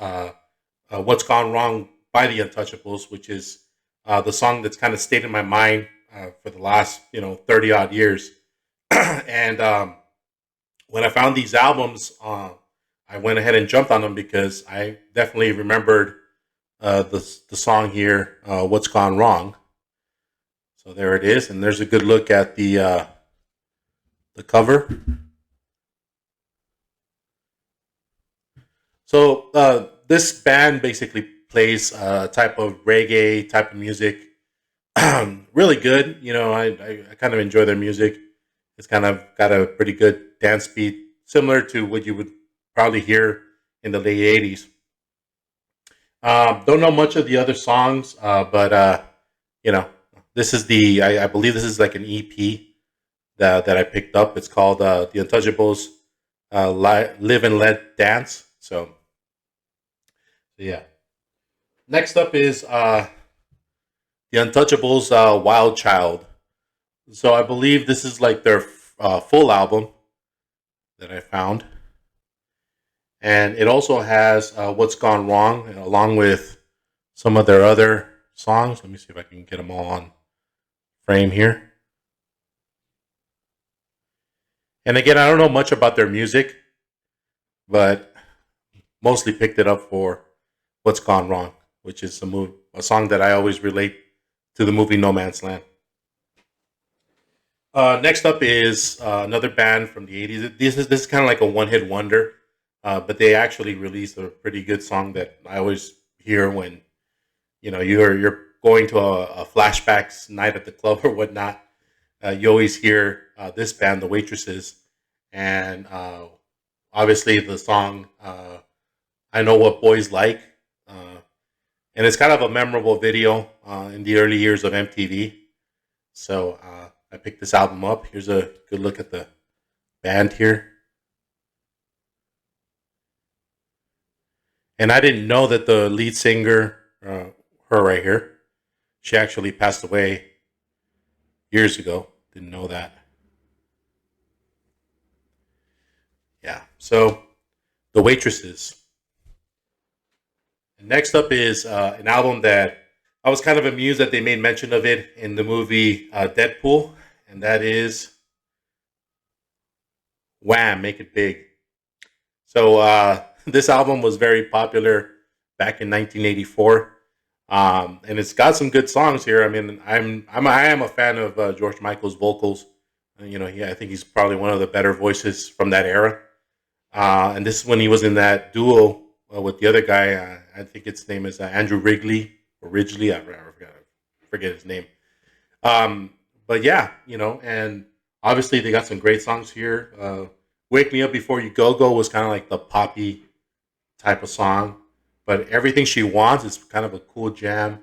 "What's Gone Wrong" by the Untouchables, which is the song that's kind of stayed in my mind for the last 30 odd years. And when I found these albums, I went ahead and jumped on them because I definitely remembered the song here, "What's Gone Wrong." So there it is, and there's a good look at the cover. So this band basically plays a type of reggae type of music. Really good. I kind of enjoy their music. It's kind of got a pretty good dance beat, similar to what you would probably hear in the late '80s. Don't know much of the other songs, but you know, this is I believe this is like an EP that I picked up. It's called The Untouchables Live and Let Dance. So yeah. Next up is The Untouchables Wild Child. So I believe this is like their full album that I found. And it also has What's Gone Wrong, along with some of their other songs. Let me see if I can get them all on frame here. And again, I don't know much about their music, but mostly picked it up for What's Gone Wrong, which is a song that I always relate to the movie No Man's Land. Next up is another band from the '80s. This is kind of like a one-hit wonder, but they actually released a pretty good song that I always hear when you're going to a flashbacks night at the club or whatnot. You always hear this band, the Waitresses, and obviously the song "I Know What Boys Like," and it's kind of a memorable video in the early years of MTV. So I picked this album up. Here's a good look at the band here. And I didn't know that the lead singer, her right here, she actually passed away years ago. Didn't know that. Yeah. So the Waitresses. And next up is an album that I was kind of amused that they made mention of it in the movie Deadpool, and that is Wham! Make It Big. So this album was very popular back in 1984. And it's got some good songs here. I mean, I am a fan of George Michael's vocals. I think he's probably one of the better voices from that era. And this is when he was in that duo with the other guy. I think its name is Andrew Wrigley or Ridgely. I forget his name. Um, but yeah, and obviously they got some great songs here. "Wake Me Up Before You Go was kind of like the poppy type of song, but "Everything She Wants" is kind of a cool jam.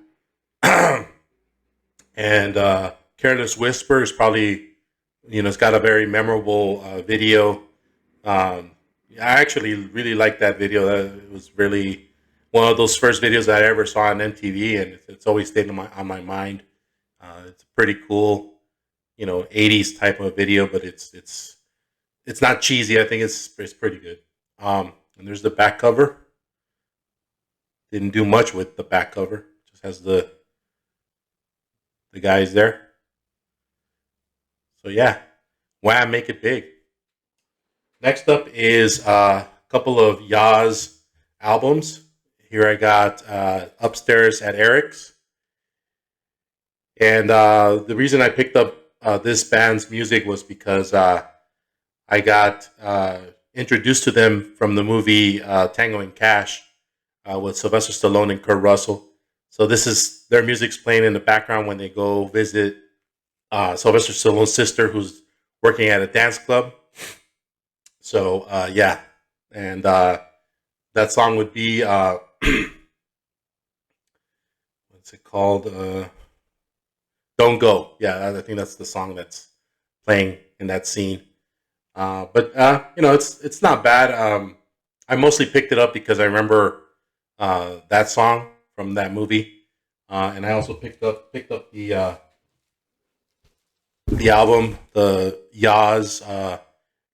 And "Careless Whisper" is probably, it's got a very memorable video. Um, I actually really liked that video. It was really one of those first videos that I ever saw on MTV, and it's always stayed on my mind. It's pretty cool, 80s type of video, but it's not cheesy. I think it's pretty good. And there's the back cover. Didn't do much with the back cover. Just has the guys there. So yeah, Wham! Make It Big. Next up is a couple of Yaz albums. Here I got Upstairs at Eric's. And the reason I picked up this band's music was because I got introduced to them from the movie Tango and Cash with Sylvester Stallone and Kurt Russell. So this is their music's playing in the background when they go visit Sylvester Stallone's sister, who's working at a dance club. So yeah, and that song would be what's it called? "Don't Go." Yeah, I think that's the song that's playing in that scene. But it's not bad. I mostly picked it up because I remember that song from that movie, and I also picked up the album, the Yaz,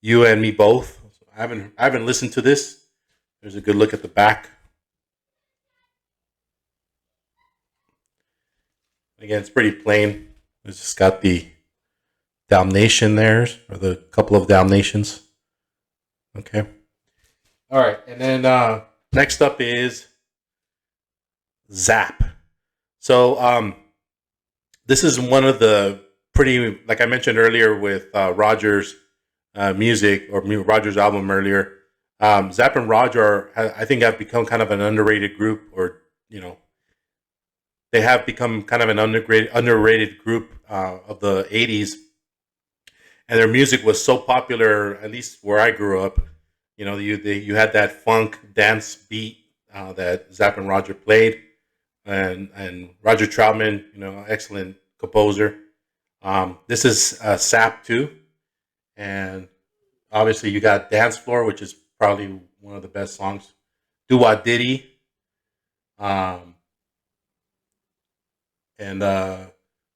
"You and Me Both." So I haven't listened to this. There's a good look at the back. Again, it's pretty plain. It's just got the Dalmatian there, or the couple of Dalmatians. Okay. All right, and then next up is Zap. So this is one of the pretty, like I mentioned earlier with Roger's music, or Roger's album earlier. Zap and Roger, I think, have become kind of an underrated group, or they have become kind of an underrated group of the '80s, and their music was so popular, at least where I grew up. You had that funk dance beat that Zapp and Roger played, and Roger Troutman, excellent composer. This is Sap too, and obviously you got Dance Floor, which is probably one of the best songs. Do Wah Diddy, um, and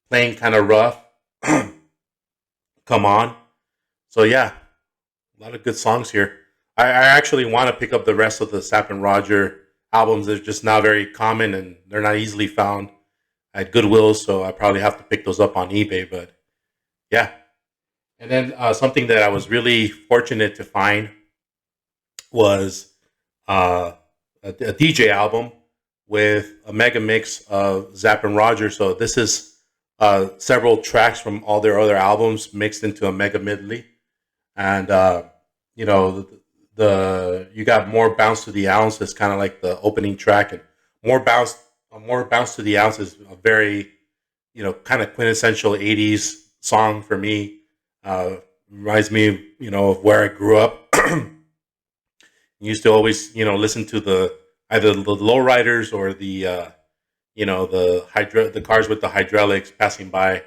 Playing Kind of Rough. Come On. So yeah, a lot of good songs here. I actually want to pick up the rest of the Sapp and Roger albums. They're just not very common, and they're not easily found at Goodwill, so I probably have to pick those up on eBay. But yeah. And then something that I was really fortunate to find was uh, a DJ album with a mega mix of Zapp and Roger. So this is several tracks from all their other albums mixed into a mega medley. And you know the you got More Bounce to the Ounce. That's kind of like the opening track, and more bounce to the ounce is a very, kind of quintessential '80s song for me. Uh, Reminds me, of where I grew up. Used to always, listen to the either the lowriders or the cars with the hydraulics passing by.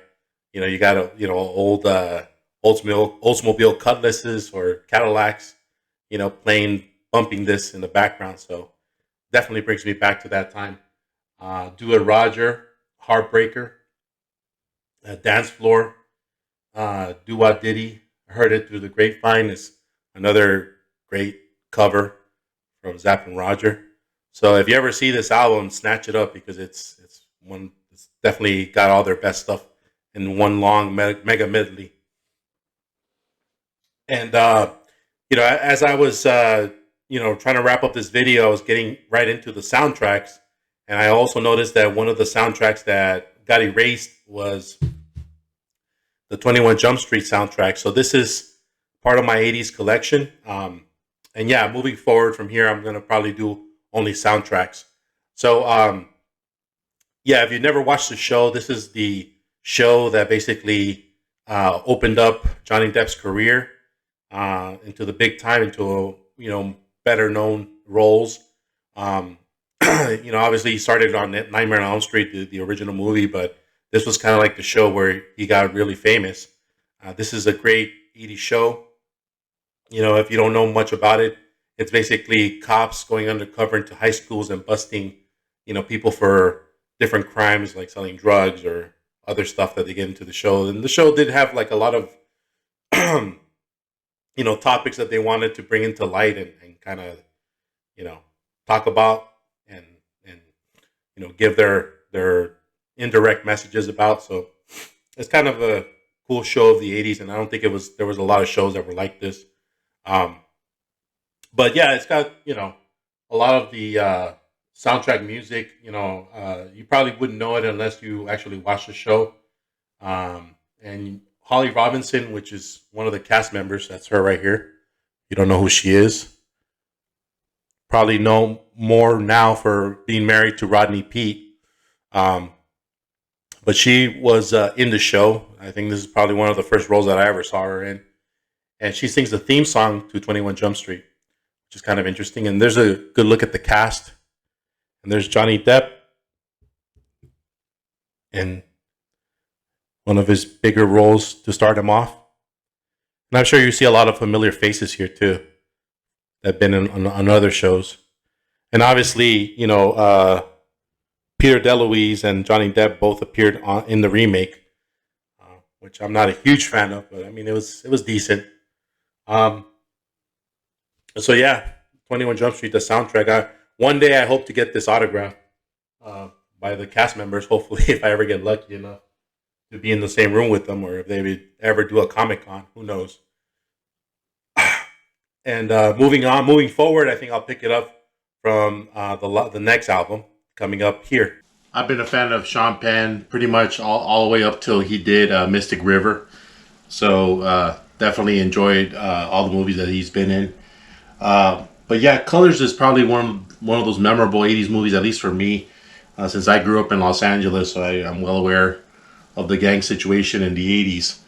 You got old Oldsmobile Cutlasses or Cadillacs, playing bumping this in the background. So definitely brings me back to that time. Do It Roger, Heartbreaker, Dance Floor, Do Wah Diddy. I heard it through the grapevine. Is another great cover from Zapp and Roger. So if you ever see this album, snatch it up because it's definitely got all their best stuff in one long mega medley. And as I was trying to wrap up this video, I was getting right into the soundtracks, And I also noticed that one of the soundtracks that got erased was the 21 Jump Street soundtrack. So this is part of my 80s collection. And yeah, moving forward from here, I'm going to probably do only soundtracks. So yeah, if you've never watched the show, this is the show that basically opened up Johnny Depp's career into the big time, into better known roles. Um, Obviously he started on Nightmare on Elm Street, the original movie, but this was kind of like the show where he got really famous. This is a great 80s show. If you don't know much about it, it's basically cops going undercover into high schools and busting, people for different crimes like selling drugs or other stuff that they get into the show. And the show did have like a lot of, topics that they wanted to bring into light and kind of, talk about and give their indirect messages about. So it's kind of a cool show of the 80s, and I don't think there was a lot of shows that were like this. But yeah, it's got a lot of the soundtrack music. You probably wouldn't know it unless you actually watch the show. And Holly Robinson, which is one of the cast members, that's her right here. You don't know who she is. Probably know more now for being married to Rodney Peete. But she was in the show. I think this is probably one of the first roles that I ever saw her in. And she sings the theme song to 21 Jump Street, which is kind of interesting. And there's a good look at the cast. And there's Johnny Depp in one of his bigger roles to start him off. And I'm sure you see a lot of familiar faces here too that have been on other shows. And obviously, Peter DeLuise and Johnny Depp both appeared in the remake, which I'm not a huge fan of, but I mean, it was decent. So yeah, 21 Jump Street, the soundtrack. One day I hope to get this autograph by the cast members, hopefully, if I ever get lucky enough to be in the same room with them, or if they would ever do a Comic-Con, who knows. And moving forward, I think I'll pick it up from the next album coming up here. I've been a fan of Sean Penn pretty much all the way up till he did Mystic River. So definitely enjoyed all the movies that he's been in. But yeah, Colors is probably one of those memorable 80s movies, at least for me, since I grew up in Los Angeles, so I'm well aware of the gang situation in the 80s.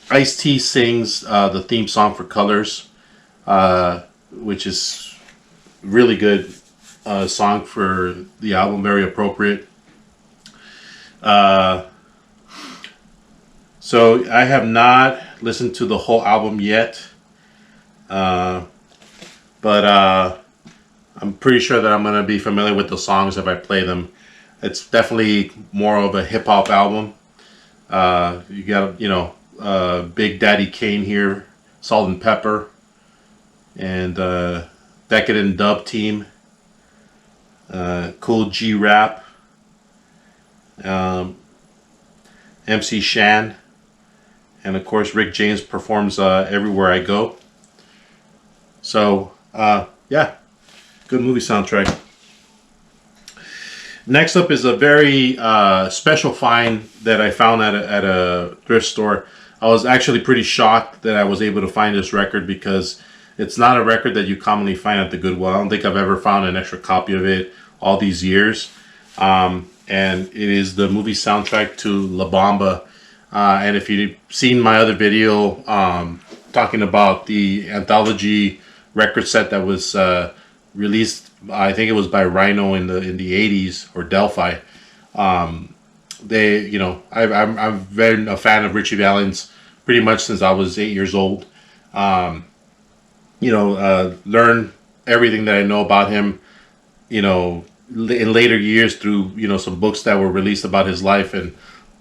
Ice-T sings the theme song for Colors, which is really good song for the album, very appropriate. So I have not listened to the whole album yet, but I'm pretty sure that I'm going to be familiar with the songs if I play them. It's definitely more of a hip hop album. You got, Big Daddy Kane here, Salt and Pepper, and Decadent Dub Team, Cool G Rap, MC Shan, and of course Rick James performs Everywhere I Go. So yeah, good movie soundtrack. Next up is a very special find that I found at a thrift store. I was actually pretty shocked that I was able to find this record because it's not a record that you commonly find at the Goodwill. I don't think I've ever found an extra copy of it all these years. And it is the movie soundtrack to La Bamba. And if you've seen my other video talking about the anthology record set that was released, I think it was by Rhino in the 80s, or Delphi. I've been a fan of Richie Valens pretty much since I was 8 years old. Learn everything that I know about him, in later years through, some books that were released about his life and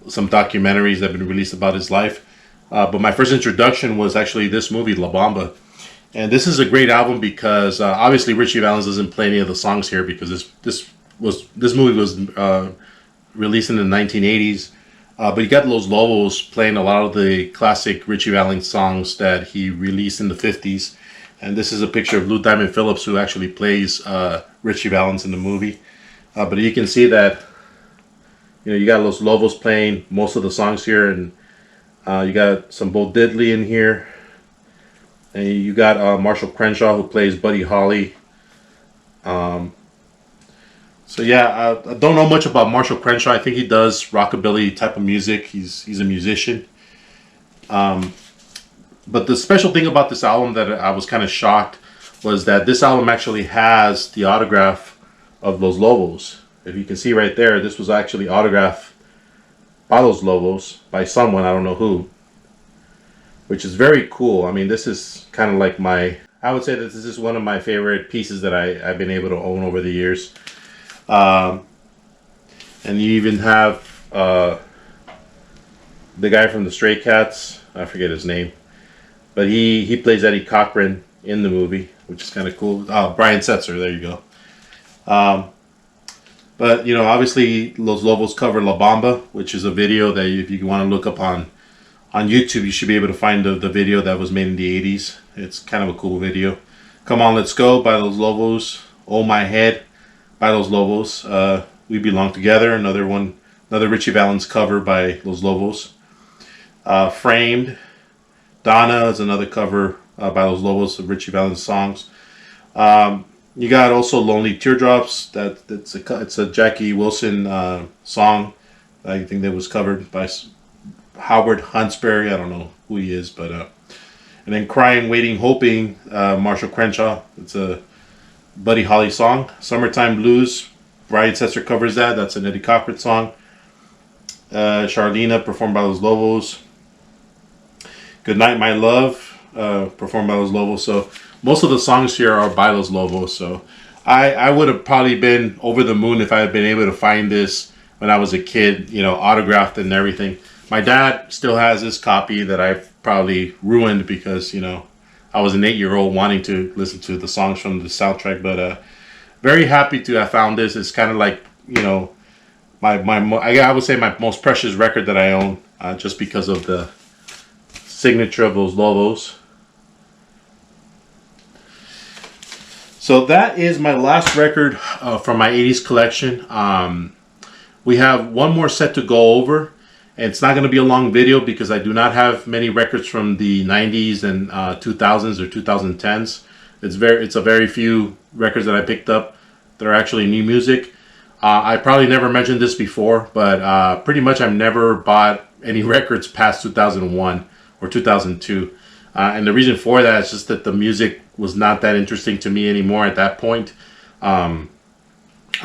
some documentaries that have been released about his life. But my first introduction was actually this movie, La Bamba. And this is a great album because obviously Richie Valens doesn't play any of the songs here because this movie was released in the 1980s. But you got Los Lobos playing a lot of the classic Richie Valens songs that he released in the 50s. And this is a picture of Lou Diamond Phillips, who actually plays Richie Valens in the movie. But you can see that, you got Los Lobos playing most of the songs here, and you got some Bo Diddley in here, and you got Marshall Crenshaw, who plays Buddy Holly. So yeah, I don't know much about Marshall Crenshaw. I think he does rockabilly type of music. He's a musician. But the special thing about this album that I was kind of shocked was that this album actually has the autograph of Los Lobos. If you can see right there, this was actually autographed by Los Lobos, by someone, I don't know who, which is very cool. I mean, this is kind of like I would say that this is one of my favorite pieces that I've been able to own over the years. And you even have the guy from the Stray Cats, I forget his name, but he plays Eddie Cochran in the movie, which is kind of cool. Oh, Brian Setzer, there you go. But obviously Los Lobos cover La Bamba, which is a video that if you want to look up on YouTube, you should be able to find the video that was made in the 80s. It's kind of a cool video. Come On Let's Go by Los Lobos. Oh My Head by Los Lobos. We Belong Together, another Richie Valens cover by Los Lobos. Framed. Donna is another cover by Los Lobos of Richie Valens songs. You got also Lonely Teardrops. It's a Jackie Wilson song. I think that was covered by Howard Huntsberry. I don't know who he is, but and then Crying, Waiting, Hoping, Marshall Crenshaw. It's a Buddy Holly song. Summertime Blues, Brian Setzer covers that. That's an Eddie Cochran song. Charlena, performed by Los Lobos. Goodnight My Love, performed by Los Lobos. So most of the songs here are by Los Lobos. So I would have probably been over the moon if I had been able to find this when I was a kid, autographed and everything. My dad still has this copy that I've probably ruined because, I was an 8-year-old wanting to listen to the songs from the soundtrack. But very happy to have found this. It's kind of like, I would say my most precious record that I own, just because of the signature of Los Lobos. So that is my last record from my 80s collection. We have one more set to go over. And it's not going to be a long video because I do not have many records from the 90s and 2000s or 2010s. It's a very few records that I picked up that are actually new music. I probably never mentioned this before, but pretty much I've never bought any records past 2001 or 2002. And the reason for that is just that the music was not that interesting to me anymore at that point. I'm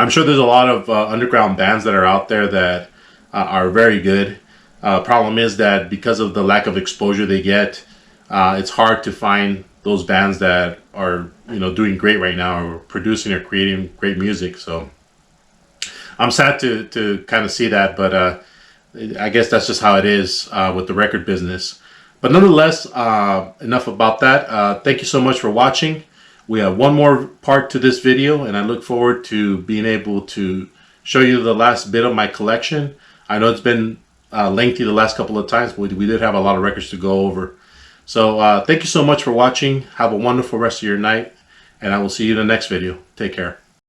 sure there's a lot of underground bands that are out there that are very good. Problem is that because of the lack of exposure they get, it's hard to find those bands that are doing great right now or producing or creating great music. So I'm sad to kind of see that, but I guess that's just how it is with the record business. But nonetheless, enough about that. Thank you so much for watching. We have one more part to this video, and I look forward to being able to show you the last bit of my collection. I know it's been lengthy the last couple of times, but we did have a lot of records to go over. So thank you so much for watching. Have a wonderful rest of your night, and I will see you in the next video. Take care.